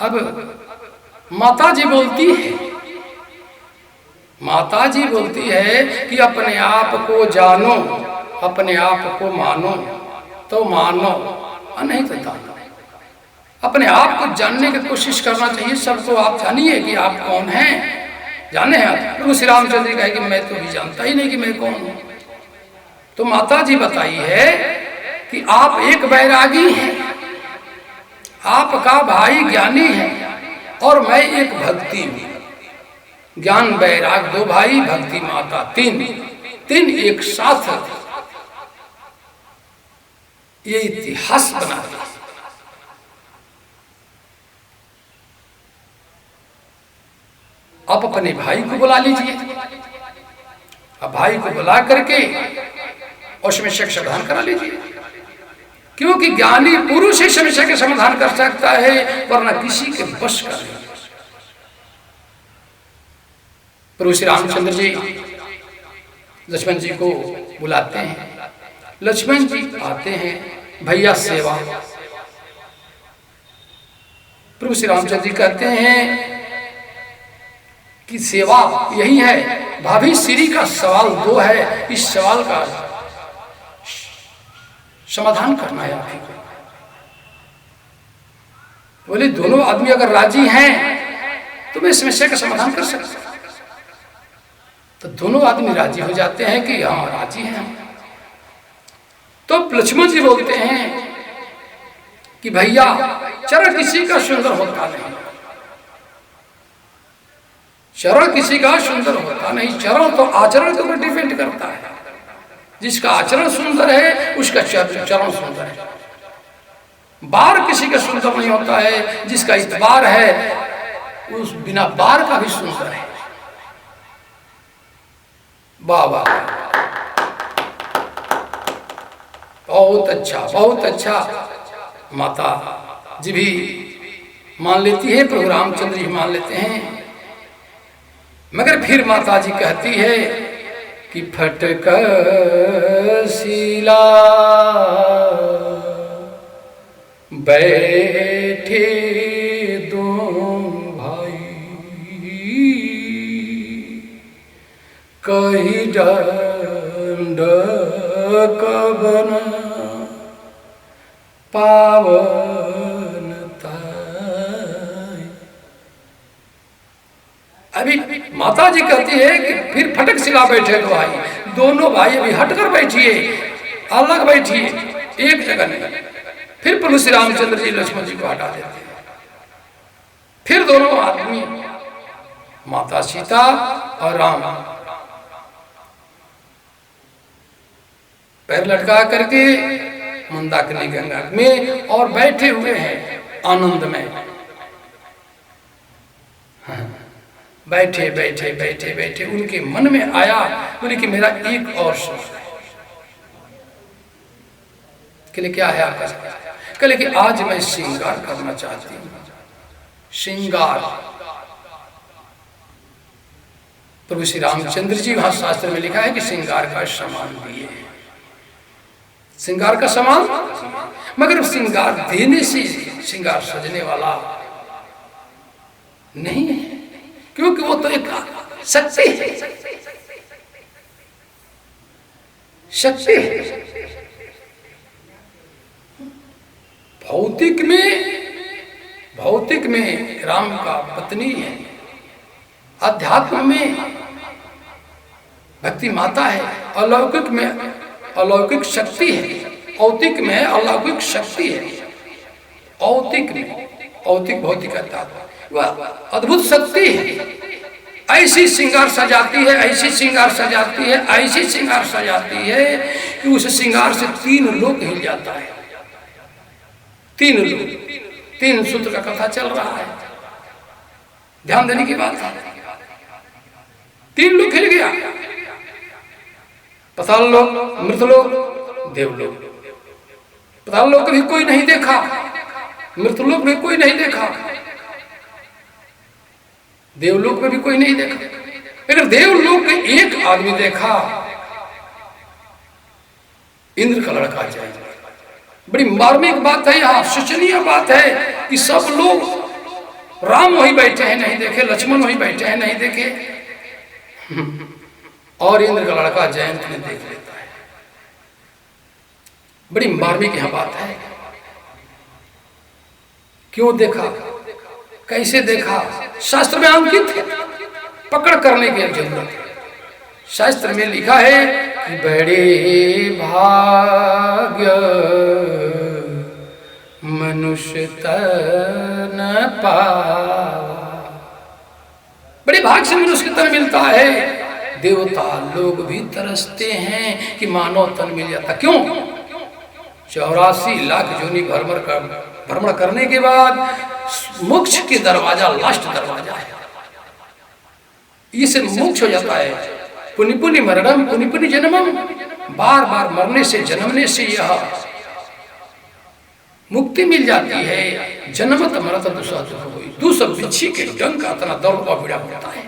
अब माता जी बोलती है, माता जी बोलती है कि अपने आप को जानो, अपने आप को मानो तो मानो, नहीं तो जानो। अपने आप को जानने की कोशिश करना चाहिए। सबको आप जानिए कि आप कौन हैं, जाने हैं आप। प्रभु श्री रामचंद्र जी कहे कि मैं तो भी जानता ही नहीं कि मैं कौन हूं। तो माता जी बताई है कि आप एक बैरागी हैं, आपका भाई ज्ञानी है और मैं एक भक्ति हूं। ज्ञान बैराग दो भाई, भक्ति माता तीन, तीन एक साथ ये इतिहास बना दिया। आप अपने भाई को बुला लीजिए, अब भाई को बुला करके उसमें शक समाधान करा लीजिए, क्योंकि ज्ञानी पुरुष ही समस्या के समाधान कर सकता है, वरना किसी के बस का नहीं। प्रभु श्री रामचंद्र जी लक्ष्मण जी को बुलाते हैं, लक्ष्मण जी आते हैं, भैया सेवा। प्रभु श्री रामचंद्र जी कहते हैं कि सेवा यही है। भाभी श्री का सवाल दो है, इस सवाल का समाधान करना है आपको। बोले दोनों आदमी अगर राजी हैं तो मैं समस्या का समाधान कर सकता हूं। तो दोनों आदमी राजी हो जाते हैं कि हाँ राजी हैं। तो लक्ष्मण जी बोलते हैं कि भैया चरण किसी का सुंदर होता नहीं, चरण किसी का सुंदर होता नहीं। चरण तो आचरण के ऊपर डिपेंड करता है। जिसका आचरण सुंदर है उसका चरण सुंदर है। बार किसी का सुंदर नहीं होता है, जिसका इतबार है उस बिना बार का भी सुंदर है। वाह वाह, बहुत अच्छा, बहुत अच्छा। माता जी भी मान लेती है, प्रभु रामचंद्र जी मान लेते हैं। मगर फिर माता जी कहती है कि फटक शिला बैठे दो भाई, कहीं दंड कवन पावनता। अभी माता जी कहती है कि फिर फटक शिला बैठे दो भाई, दोनों भाई अभी हटकर बैठिए, अलग बैठिए, एक जगह नहीं। फिर प्रभु श्री रामचंद्र जी लक्ष्मण जी को हटा देते हैं। फिर दोनों आदमी, माता सीता और राम, पैर लटका करके मंदाकिनी गंगा में और बैठे हुए हैं आनंद में। हाँ, बैठे बैठे बैठे बैठे उनके मन में आया, बोले कि मेरा एक और सवाल है। कहले क्या है आपका? कहले कि आज मैं श्रृंगार करना चाहती हूँ। श्रृंगार, प्रभु श्री रामचंद्र जी वहां शास्त्र में लिखा है कि श्रृंगार का सामान दिए, श्रृंगार का सामान, मगर श्रृंगार देने से श्रृंगार सजने वाला नहीं है, क्योंकि वो तो एक शक्ति है, शक्ति है। भौतिक में राम का पत्नी है, अध्यात्म में भक्ति माता है, अलौकिक में अलौकिक शक्ति है, औतिक में अलौकिक शक्ति है। औतिक में, औतिक भौतिक अध्यात्म वह अद्भुत शक्ति है। ऐसी श्रृंगार सजाती है, ऐसी श्रृंगार सजाती है, ऐसी श्रृंगार सजाती है कि उस श्रृंगार से तीन लोक हिल जाता है। तीन लोक, तीन सूत्र का कथा चल रहा है, ध्यान देने की बात है। तीन लोक हिल गया, पाताल लोक, मृतलोक, देवलोक। पाताल लोक भी कोई नहीं देखा, मृतलोक भी कोई नहीं देखा, देवलोक में भी कोई नहीं देखा। लेकिन देवलोक में एक आदमी देखा, इंद्र का लड़का चाहिए। बड़ी मार्मिक बात है, यहाँ शोचनीय बात है कि सब लोग राम वहीं बैठे हैं नहीं देखे, लक्ष्मण वहीं बैठे हैं नहीं देखे, और इंद्र का लड़का जयंत ने देख लेता है। बड़ी मार्मिक यह बात है। क्यों देखा, कैसे देखा, शास्त्र में अंकित है, पकड़ करने की जरूरत है। शास्त्र में लिखा है कि बड़े भाग्य मनुष्य तन पावा, बड़े भाग से मनुष्य तन मिलता है। देवता लोग भी तरसते हैं कि मानव तन मिल जाता। क्यों? 84 लाख योनि भ्रमण करने के बाद मोक्ष के दरवाजा लास्ट दरवाजा है, इसे मोक्ष हो जाता है। पुनि पुनि मरणम पुनि पुनि जन्मम, बार बार मरने से जन्मने से यह मुक्ति मिल जाती है। जन्मत मरत दूसरा बिच्छी के डंक का इतना दर्द और पीड़ा होता है।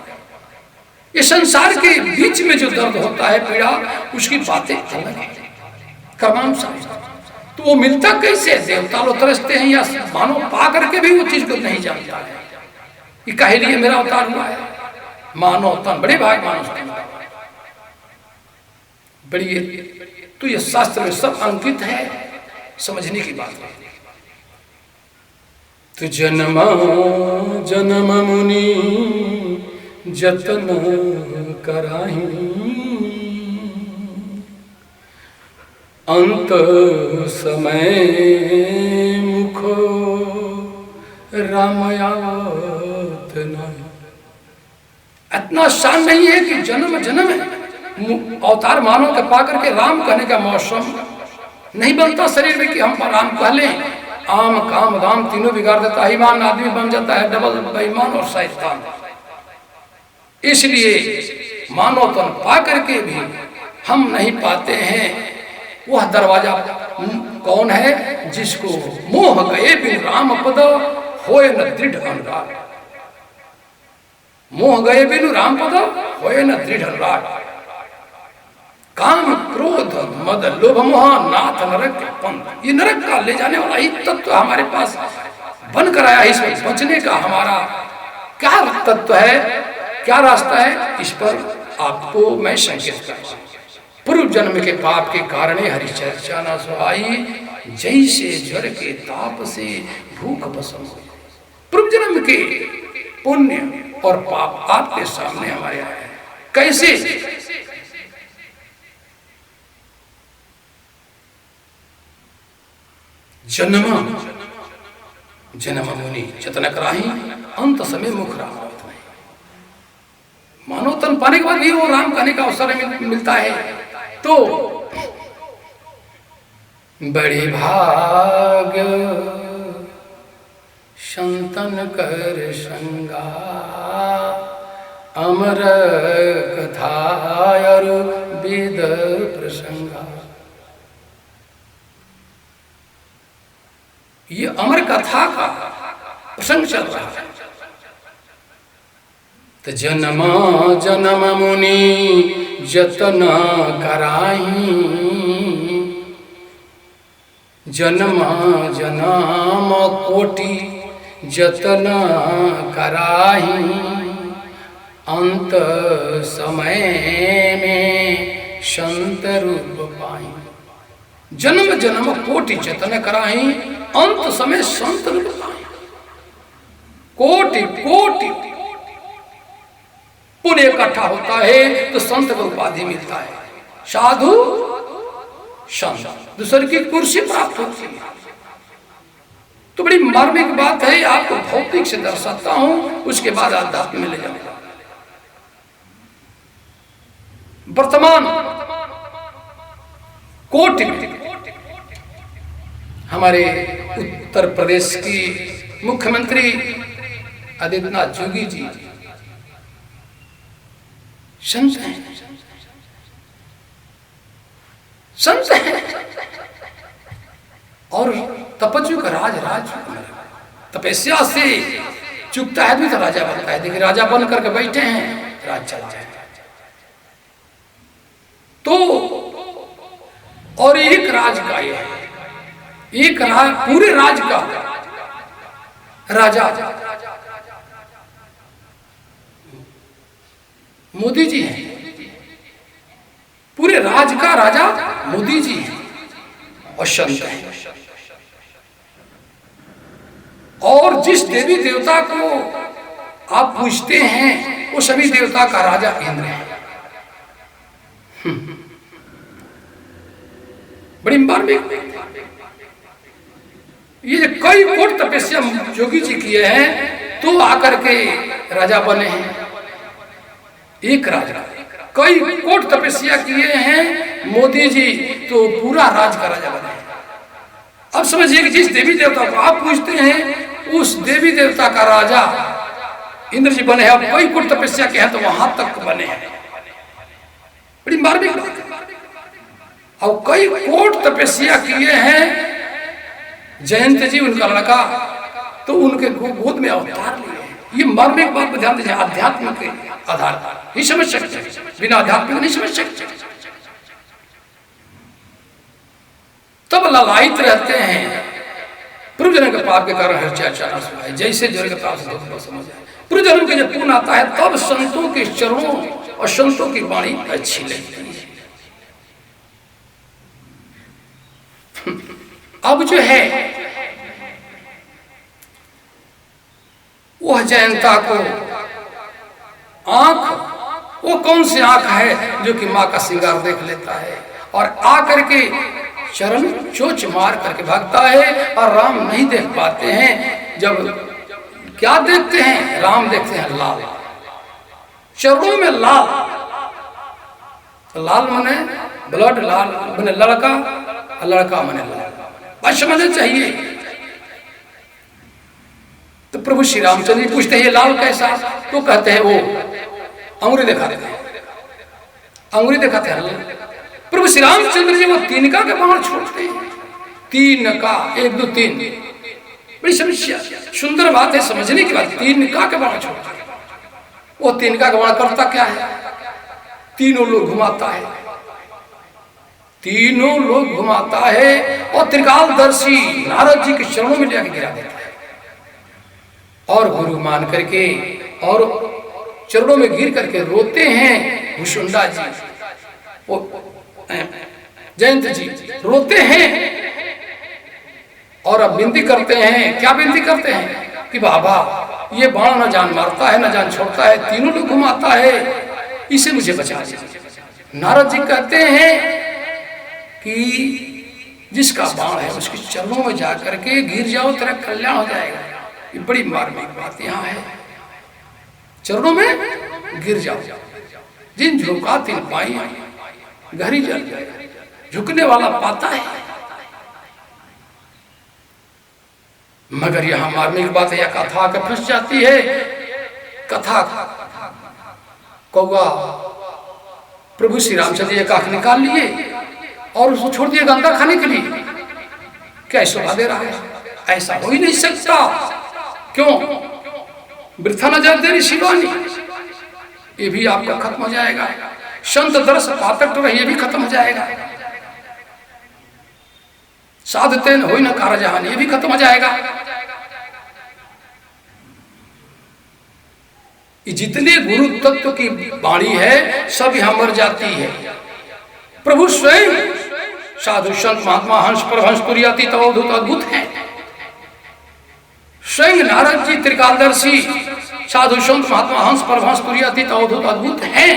ये संसार के बीच में जो दर्द होता है, पीड़ा, उसकी बातें अलग है, कर्मानुसार। तो वो मिलता कैसे? देवता लोग तरसते हैं या मानव पा करके भी वो चीज को नहीं जानता है कि काहे लिए मेरा अवतार हुआ है। मानव तन, बड़े भाग मानव तन, बड़ी, तो ये शास्त्र में सब अंकित है, समझने की बात है। तो जन्म जन्म मुनि जतन कराही, अंत समय मुखो रामयात नहीं। इतना शान नहीं है कि जन्म जन्म अवतार मानव के पा करके राम कहने का मौसम नहीं बनता शरीर में कि हम राम कह लें। आम काम दाम तीनों बिगाड़ देता है, ईमान आदमी बन जाता है डबल बेईमान और शैतान। इसलिए मानव तन पा करके भी हम नहीं पाते हैं। वह दरवाजा कौन है? जिसको मोह गए बिन राम पद होए न दृढ़ अनुराग, मोह गए बिन राम पद होए न दृढ़ अनुराग। काम क्रोध मद लोभ मोह नाथ नरक के पंथ, ये नरक का ले जाने वाला ही तत्व हमारे पास बन कर आया। इसमें बचने का हमारा क्या तत्व है, क्या रास्ता है, इस पर आपको मैं संकेत करता हूं। पूर्व जन्म के पाप के कारण हरि चर्चा न सुहाई, जैसे ज्वर के ताप से भूख बसम हो। पूर्व जन्म के पुण्य और पाप आपके सामने हमारे आए हैं। कैसे? जन्म जन्म मुनि जतन कराही, अंत समय मुख राम। मानव तन पाने के बाद भी वो राम कहने का अवसर मिलता है। तो बड़े भाग्य संतन कर संगा, अमर कथा और वेद प्रसंगा। ये अमर कथा का प्रसंग चल रहा है। तो जन्म जन्म मुनि जतन कराही, जन्म जन्म कोटि जतन कराही, अंत समय में संत रूप पाई। जन्म जन्म कोटि जतन कराही, अंत समय संत रूप पाई। कोटि कोटि पुण्य इकट्ठा होता है तो संत को उपाधि मिलता है, साधु संत, दूसरे की कुर्सी प्राप्त होती है। तो बड़ी मार्मिक बात है। आपको भौतिक से दर्शाता हूं, उसके बाद आध्यात्म में ले जाऊंगा। वर्तमान कोटि हमारे उत्तर प्रदेश की मुख्यमंत्री आदित्यनाथ जोगी जी संत हैं, संत हैं। और तपस्वी का राज तपस्या से चुकता है तो राजा बनता है। देखिए राजा बन करके बैठे हैं, राज चला जाए। तो और एक राज का ये है, एक पूरे राज का राजा मोदी जी हैं, पूरे राज का राजा मोदी जी हैं और संत हैं। और जिस देवी देवता को आप पूजते हैं वो सभी देवता का राजा इंद्र है। बड़ी मार्मिक, ये कई कोट तपस्या जोगी जी किए हैं तो आकर के राजा बने हैं। एक राजा कई कोट तपस्या किए हैं मोदी जी तो पूरा राज का राजा बने हैं। अब समझिए कि जिस देवी देवता को आप पूजते हैं उस देवी देवता का राजा इंद्र जी बने हैं। अब कई कोट तपस्या के हैं तो वहां तक बने हैं। बड़ी मार्मिक बात है। और कई कोट तपस्या किए हैं जयंत जी, उनका लड़का, तो उनके गोद में अवतार लिए हैं। ये मार्मिक बात पर ध्यान दीजिए, आध्यात्म के आधार पर नहीं समझ सकते, बिना आध्यात्म नहीं समझ सकते। तब ललायित रहते हैं पूर्व जन्म के पाप के कारण हर चाचा जैसे जल के पाप से समझ आए। पूर्व जन्म के जब पुण्य आता है तब संतों के चरणों और संतों की वाणी अच्छी लगती है। अब जो है वह जयंता को आंख, वो कौन सी आंख है जो कि माँ का श्रृंगार देख लेता है और आकर के चरण चोच मार करके भागता है और राम नहीं देख पाते हैं। जब क्या देखते हैं? राम देखते हैं लाल, चरणों में लाल। लाल मने ब्लड, लाल मने लड़का, लड़का मने लाल। बस समझना चाहिए। तो प्रभु श्री रामचंद्र जी पूछते हैं ये लाल कैसा? तो कहते हैं वो अंगुरी दिखाते हैं, अंगुरी दिखाते हैं। प्रभु श्री रामचंद्र जी वो तिनका के बाण छोड़ते हैं। तिनका, 1 2 3, बड़ी समस्या, सुंदर बात है, समझने की बात। तिनका के बाण छोड़ते हैं। वो तिनका का बाण करता क्या है? तीनों लोग घुमाता है, तीनों लोग घुमाता है और त्रिकालदर्शी नारद जी के चरणों में जाके गिरा देता है। और गुरु मान करके और चरणों में गिर करके रोते हैं भुषुंडा जी, वो जयंत जी रोते हैं और अब विनती करते हैं। क्या विनती करते हैं? कि बाबा ये बाण न जान मारता है न जान छोड़ता है, तीनों लोग घुमाता है, इसे मुझे बचा दीजिए। नारद जी कहते हैं कि जिसका बाण है उसके चरणों में जाकर के गिर जाओ, तेरा कल्याण हो जाएगा। ये बड़ी मार्मिक बात यहाँ है, चरणों में गिर जाओ। जिन झुका तिन पाई घरी जल जाए, झुकने वाला पाता है। मगर यहाँ मार्मिक बात है, यह कथा के फंस जाती है। कथा कौआ प्रभु श्री रामचंद्र जी का आंख निकाल लिए और उसको छोड़ दिया गंगा खाने के लिए। क्या शोभा दे रहा है? ऐसा हो ही नहीं सकता। क्यों? वृथा न जाते ऋषि शिवानी, ये भी आपका खत्म हो जाएगा। संत दर्श पातक तो ये भी खत्म हो जाएगा। साधते न हो न कारजहान, ये भी खत्म हो जाएगा। जितने गुरु तत्व की वाणी है सब यहां मर जाती है। प्रभु स्वयं साधु संत महात्मा हंस परहंस तुरियाती तो अद्भुत है। स्वयं नारद जी त्रिकालदर्शी साधु संत महात्मा हंस परहंस तुरियाती तो अद्भुत है।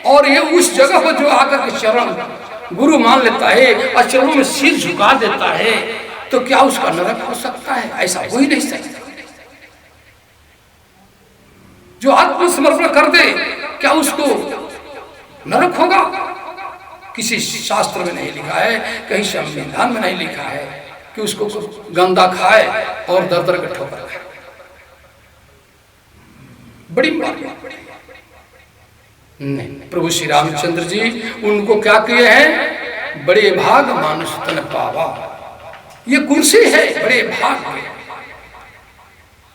और ये उस जगह पर जो आकर के चरण गुरु मान लेता है और चरणों में सिर झुका देता है, तो क्या उसका नरक हो सकता है? ऐसा हो ही नहीं सकता। जो आत्मसमर्पण कर दे क्या उसको नरक होगा? किसी शास्त्र में नहीं लिखा है, कहीं संविधान में नहीं लिखा है कि उसको गंदा खाए और दर दर के ठोकर खाए। बड़ी बात नहीं। प्रभु श्री रामचंद्र जी उनको क्या किए हैं? बड़े भाग मानुष तन पावा, ये कुर्सी है बड़े भाग में।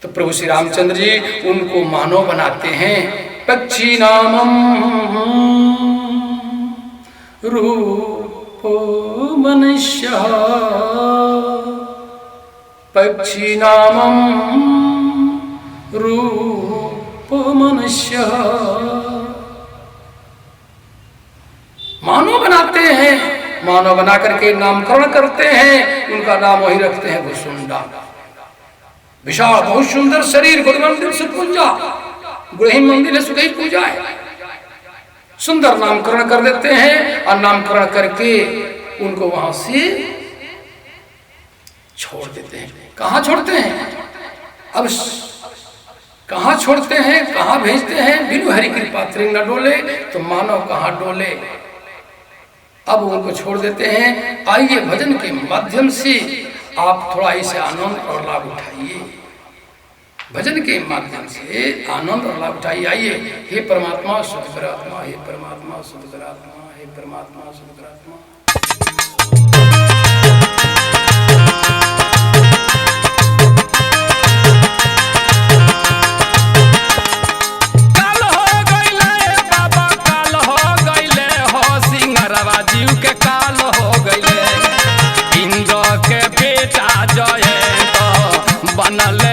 तो प्रभु श्री रामचंद्र जी उनको मानव बनाते हैं। पक्षी नामम रूपो मनुष्य, पक्षी नामम रूपो मनुष्य, मानव बनाते हैं, मानव बना करके नामकरण करते हैं, उनका नाम वही रखते हैं भुसुंडा। विशाल बहुत सुंदर शरीर, गुरु मंदिर सुपुंजा, गुरु मंदिर है सुखी पूजा है। सुंदर नामकरण कर देते हैं और नामकरण करके उनको वहां से छोड़ देते हैं। कहां छोड़ते हैं? अब कहां छोड़ते हैं, कहां भेजते हैं? बिनु हरि कृपा त्रिंग न डोले, तो मानव कहां डोले। अब उनको छोड़ देते हैं। आइए भजन के माध्यम से आप थोड़ा इसे आनंद और लाभ उठाइए, भजन के माध्यम से आनंद और लाभ उठाइए। आइए, हे परमात्मा शुद्ध करात्मा, हे परमात्मा शुद्ध करात्मा, हे परमात्मा शुद्ध करात्मा। बनल